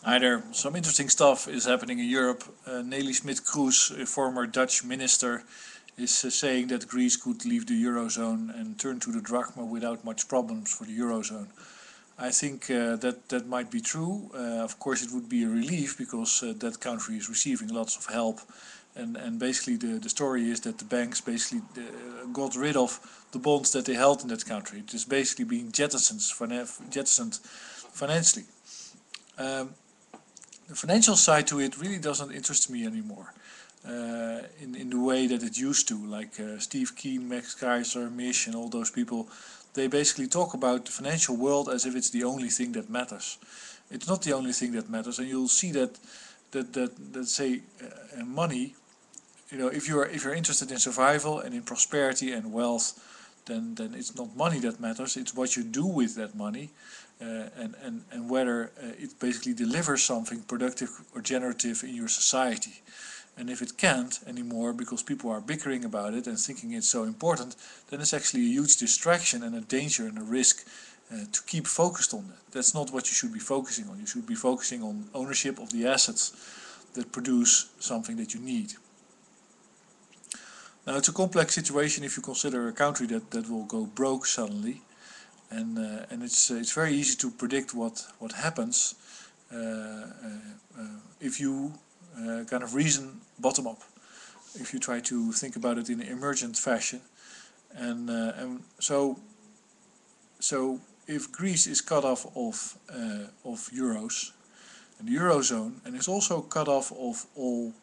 Either some interesting stuff is happening in Europe. Nelly Smit-Kroes, a former Dutch minister, is saying that Greece could leave the Eurozone and turn to the drachma without much problems for the Eurozone. I think that might be true. Of course, it would be a relief because that country is receiving lots of help. And basically the story is that the banks basically got rid of the bonds that they held in that country. It is basically being jettisoned financially. The financial side to it really doesn't interest me anymore in the way that it used to, like Steve Keen, Max Kaiser, Mish and all those people. They basically talk about the financial world as if it's the only thing that matters. It's not the only thing that matters, and you'll see that say money. You know, if you're interested in survival and in prosperity and wealth, then it's not money that matters. It's what you do with that money, and whether it basically delivers something productive or generative in your society. And if it can't anymore because people are bickering about it and thinking it's so important, then it's actually a huge distraction and a danger and a risk to keep focused on that. That's not what you should be focusing on. You should be focusing on ownership of the assets that produce something that you need. Now, it's a complex situation if you consider a country that will go broke suddenly, and it's very easy to predict what happens if you kind of reason bottom up, if you try to think about it in an emergent fashion, and so if Greece is cut off of euros and the eurozone, and is also cut off of all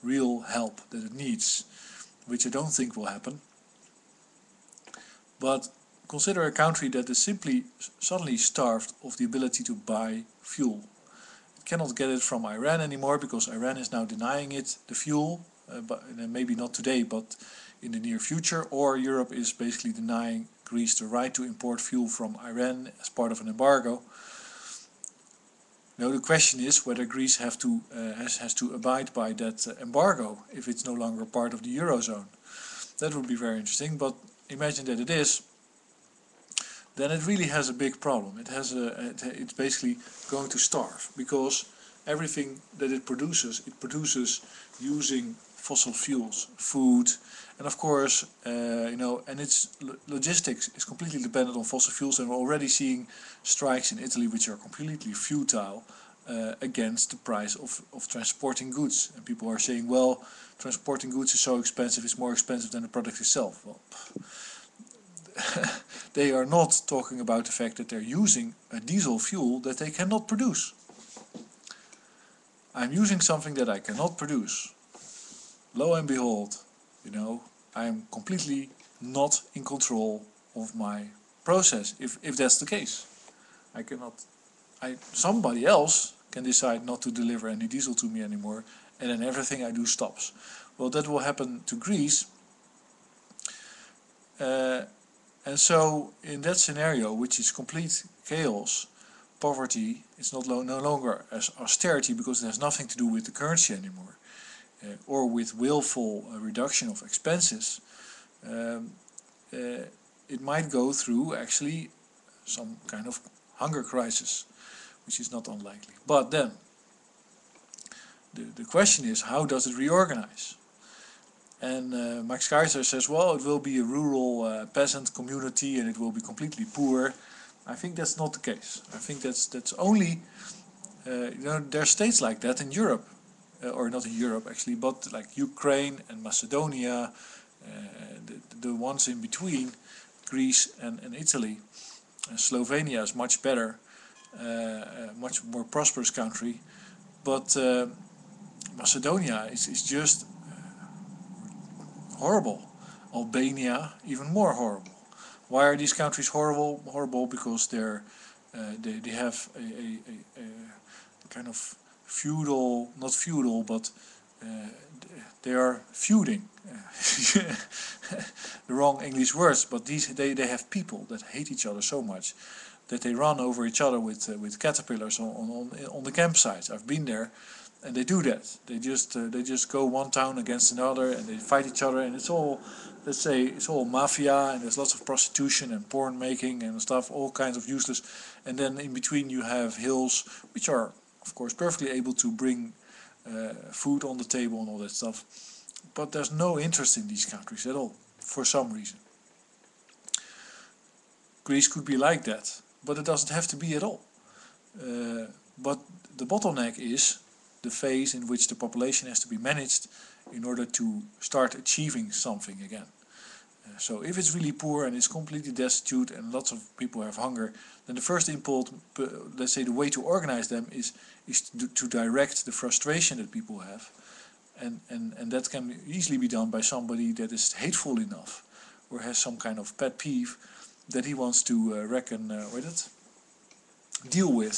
real help that it needs, which I don't think will happen. But consider a country that is simply suddenly starved of the ability to buy fuel. It cannot get it from Iran anymore because Iran is now denying it the fuel, but maybe not today, but in the near future. Or Europe is basically denying Greece the right to import fuel from Iran as part of an embargo. Now the question is whether Greece has to abide by that embargo if it's no longer part of the Eurozone. That would be very interesting, but imagine that it is, then it really has a big problem. It's basically going to starve because everything that it produces using fossil fuels, food, and of course, and its logistics is completely dependent on fossil fuels, and we're already seeing strikes in Italy which are completely futile against the price of transporting goods. And people are saying, well, transporting goods is so expensive, it's more expensive than the product itself. Well, they are not talking about the fact that they're using a diesel fuel that they cannot produce. I'm using something that I cannot produce. Lo and behold, I'm completely not in control of my process. If that's the case, somebody else can decide not to deliver any diesel to me anymore, and then everything I do stops. Well, that will happen to Greece. And so in that scenario, which is complete chaos, poverty is no longer as austerity because it has nothing to do with the currency anymore, or with willful reduction of expenses. It might go through actually some kind of hunger crisis, which is not unlikely. But then the question is, how does it reorganize? And Max Kaiser says, well, it will be a rural peasant community and it will be completely poor. I think that's not the case. I think that's only, there are states like that in Europe, or not in Europe actually, but like Ukraine and Macedonia, the ones in between, Greece and Italy. Slovenia is much better, much more prosperous country, but Macedonia is just horrible. Albania, even more horrible. Why are these countries horrible? Horrible because they have a kind of feudal, not feudal, but they are feuding. The wrong English words, but they have people that hate each other so much that they run over each other with caterpillars on the campsites. I've been there. And they do that. They just go one town against another, and they fight each other. And it's all, let's say, it's all mafia, and there's lots of prostitution and porn making and stuff, all kinds of useless. And then in between you have hills, which are of course perfectly able to bring food on the table and all that stuff, but there's no interest in these countries at all, for some reason. Greece could be like that, but it doesn't have to be at all. But the bottleneck is the phase in which the population has to be managed in order to start achieving something again. So if it's really poor and it's completely destitute and lots of people have hunger, then the first impulse, let's say the way to organize them is to direct the frustration that people have. And that can easily be done by somebody that is hateful enough or has some kind of pet peeve that he wants to deal with.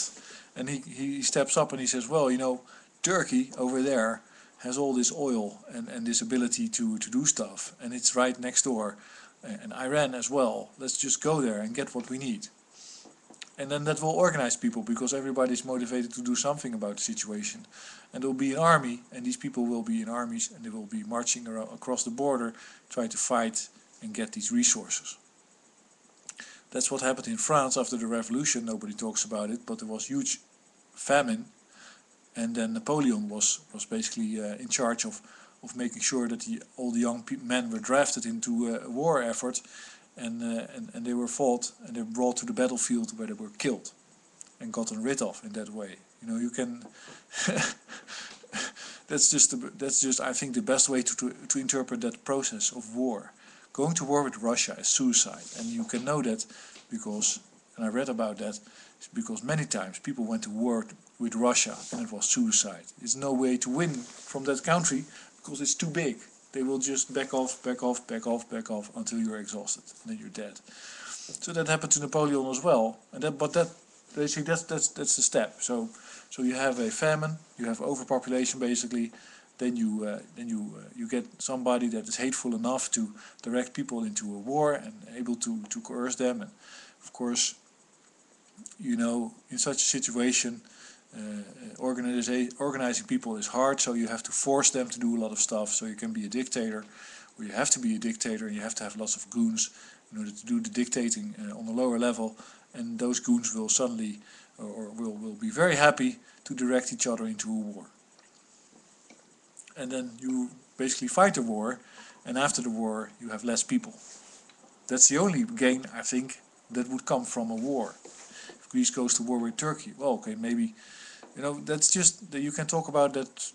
And he steps up and he says, well, you know, Turkey over there has all this oil and this ability to do stuff, and it's right next door, and Iran as well. Let's just go there and get what we need. And then that will organize people, because everybody's motivated to do something about the situation. And there will be an army, and these people will be in armies, and they will be marching across the border, trying to fight and get these resources. That's what happened in France after the revolution. Nobody talks about it, but there was huge famine. And then Napoleon was basically in charge of making sure that all the young men were drafted into a war effort, and they were fought and they were brought to the battlefield where they were killed and gotten rid of in that way. You know, you can. that's just I think the best way to interpret that process of war. Going to war with Russia is suicide, and you can know that because, and I read about that, because many times people went to war with Russia and it was suicide. There's no way to win from that country because it's too big. They will just back off until you're exhausted and then you're dead. So that happened to Napoleon as well. And basically that's the step. So you have a famine, you have overpopulation basically. Then you get somebody that is hateful enough to direct people into a war and able to coerce them. And of course, you know, in such a situation, organizing people is hard, so you have to force them to do a lot of stuff. So you can be a dictator, or you have to be a dictator, and you have to have lots of goons in order to do the dictating on a lower level. And those goons will suddenly, or will be very happy to direct each other into a war. And then you basically fight the war, and after the war you have less people. That's the only gain, I think, that would come from a war. If Greece goes to war with Turkey, well, okay, maybe, you know, that's just, you can talk about that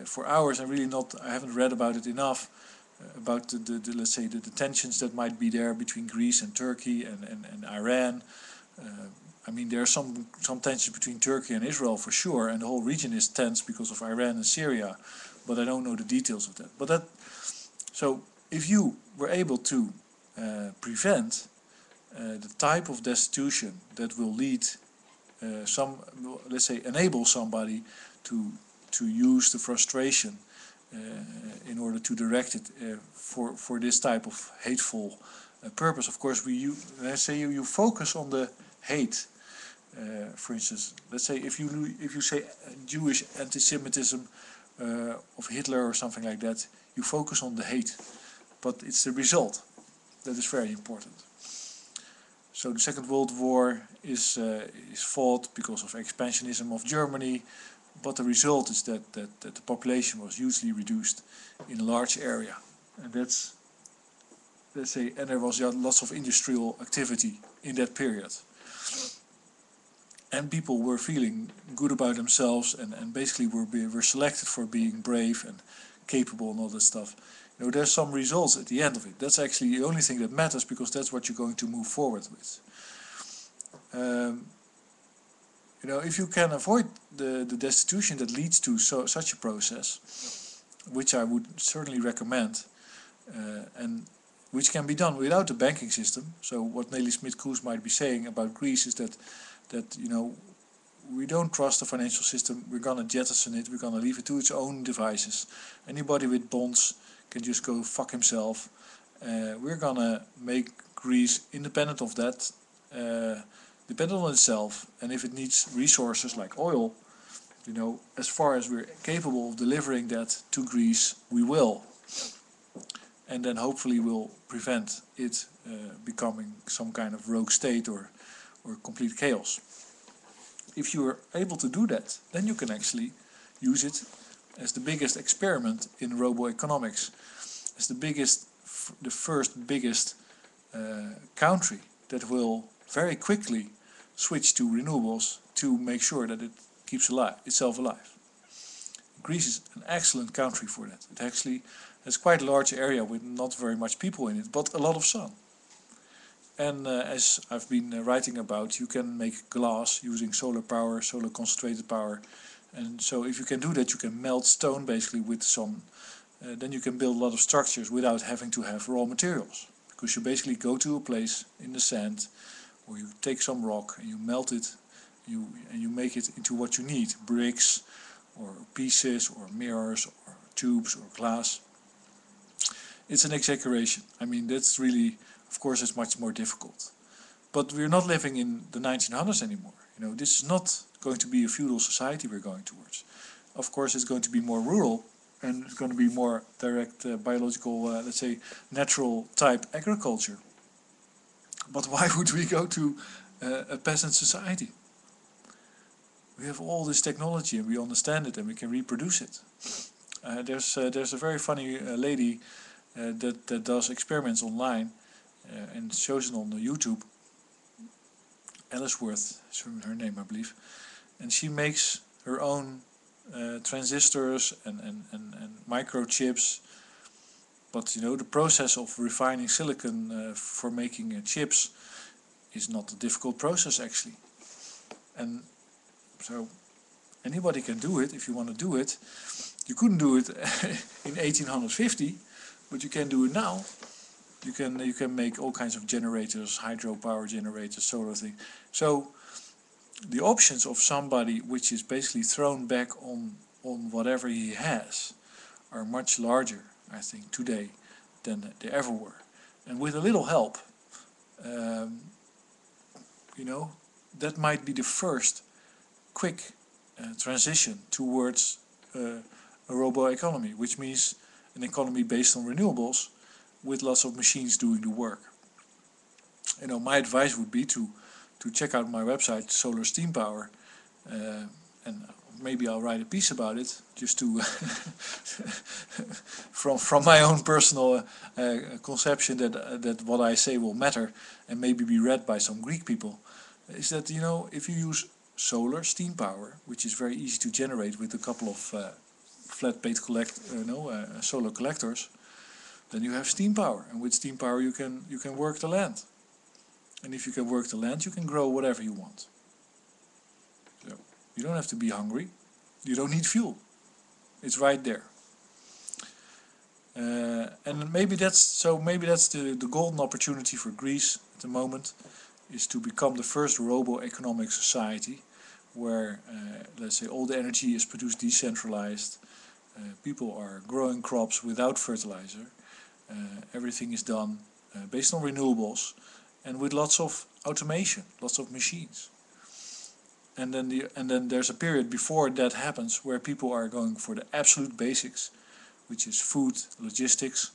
for hours, and really not, I haven't read about it enough, about the let's say the tensions that might be there between Greece and Turkey and Iran. I mean, there are some tensions between Turkey and Israel for sure, and the whole region is tense because of Iran and Syria, but I don't know the details of that. But so if you were able to prevent the type of destitution that will lead let's say, enable somebody to use the frustration in order to direct it for this type of hateful purpose. Of course, let's say you focus on the hate. For instance, let's say if you say Jewish anti-Semitism of Hitler or something like that, you focus on the hate, but it's the result that is very important. So the Second World War is fought because of expansionism of Germany, but the result is that the population was hugely reduced in a large area, and that's, let's say, and there was lots of industrial activity in that period. And people were feeling good about themselves, and basically were selected for being brave and capable and all that stuff. You know, there's some results at the end of it. That's actually the only thing that matters, because that's what you're going to move forward with. You know, if you can avoid the destitution that leads to such a process, which I would certainly recommend, and which can be done without the banking system. So what Nelly Smit-Cruz might be saying about Greece is that you know, we don't trust the financial system, we're gonna jettison it, we're gonna leave it to its own devices. Anybody with bonds can just go fuck himself. We're gonna make Greece independent of that, dependent on itself, and if it needs resources like oil, you know, as far as we're capable of delivering that to Greece, we will. And then hopefully we'll prevent it becoming some kind of rogue state or complete chaos. if you are able to do that, then you can actually use it as the biggest experiment in robo-economics, as the first biggest country that will very quickly switch to renewables to make sure that it keeps itself alive. Greece is an excellent country for that. It actually has quite a large area with not very much people in it, but a lot of sun. And as I've been writing about, you can make glass using solar power, solar concentrated power. And so if you can do that, you can melt stone basically with sun. Then you can build a lot of structures without having to have raw materials. Because you basically go to a place in the sand, or you take some rock and you melt it, and you make it into what you need, bricks, or pieces, or mirrors, or tubes, or glass. It's an exaggeration. I mean, that's really, of course, it's much more difficult. But we're not living in the 1900s anymore. You know, this is not going to be a feudal society we're going towards. Of course, it's going to be more rural, and it's going to be more direct biological, let's say, natural type agriculture. But why would we go to a peasant society? We have all this technology and we understand it and we can reproduce it. There's a very funny lady that does experiments online and shows it on YouTube. Ellsworth is her name, I believe. And she makes her own transistors and microchips. But you know, the process of refining silicon for making chips is not a difficult process actually. And so anybody can do it if you want to do it. You couldn't do it in 1850, but you can do it now. You can make all kinds of generators, hydropower generators, solar thing. So the options of somebody which is basically thrown back on whatever he has are much larger, I think, today than they ever were. And with a little help, you know, that might be the first quick transition towards a robo-economy, which means an economy based on renewables with lots of machines doing the work. You know, my advice would be to check out my website, Solar Steam Power, and maybe I'll write a piece about it, just to from my own personal conception that what I say will matter and maybe be read by some Greek people. Is that, you know, if you use solar steam power, which is very easy to generate with a couple of flat plate solar collectors, then you have steam power, and with steam power you can work the land. And if you can work the land, you can grow whatever you want. So you don't have to be hungry. You don't need fuel. It's right there. And maybe that's the golden opportunity for Greece at the moment, is to become the first robo-economic society where, let's say, all the energy is produced decentralized, people are growing crops without fertilizer, everything is done based on renewables and with lots of automation, lots of machines. And then there's a period before that happens where people are going for the absolute basics, which is food, logistics,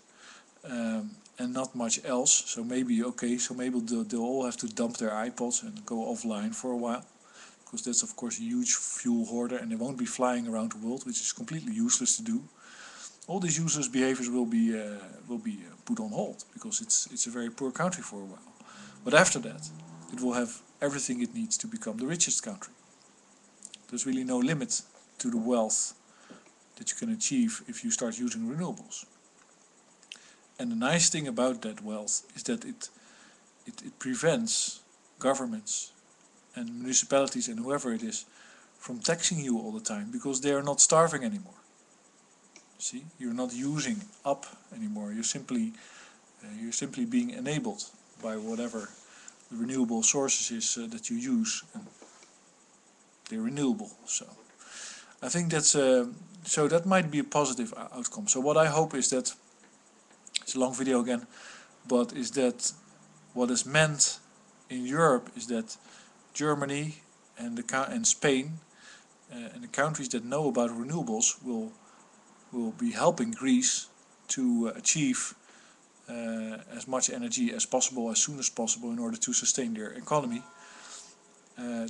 and not much else. So maybe they'll all have to dump their iPods and go offline for a while, because that's of course a huge fuel hoarder, and they won't be flying around the world, which is completely useless to do. All these useless behaviors will be put on hold, because it's a very poor country for a while. But after that, it will have everything it needs to become the richest country. There's really no limit to the wealth that you can achieve if you start using renewables. And the nice thing about that wealth is that it prevents governments and municipalities and whoever it is from taxing you all the time, because they are not starving anymore. See, you're not using up anymore. You're simply being enabled by whatever the renewable sources is that you use, and they're renewable. So I think that's so that might be a positive outcome. So what I hope is that, it's a long video again, but is that what is meant in Europe is that Germany and Spain and the countries that know about renewables will be helping Greece to achieve as much energy as possible, as soon as possible, in order to sustain their economy.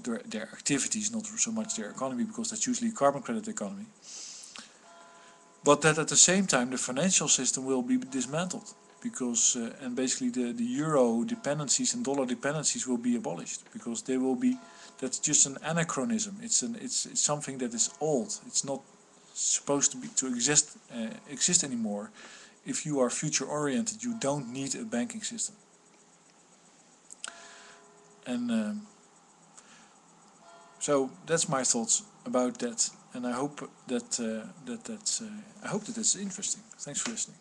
their activities, not so much their economy, because that's usually a carbon credit economy. But that at the same time the financial system will be dismantled, because and basically the euro dependencies and dollar dependencies will be abolished, because they will be, that's just an anachronism. It's something that is old. It's not supposed to exist anymore. If you are future oriented, you don't need a banking system. And so that's my thoughts about that, and I hope that that's interesting. Thanks for listening.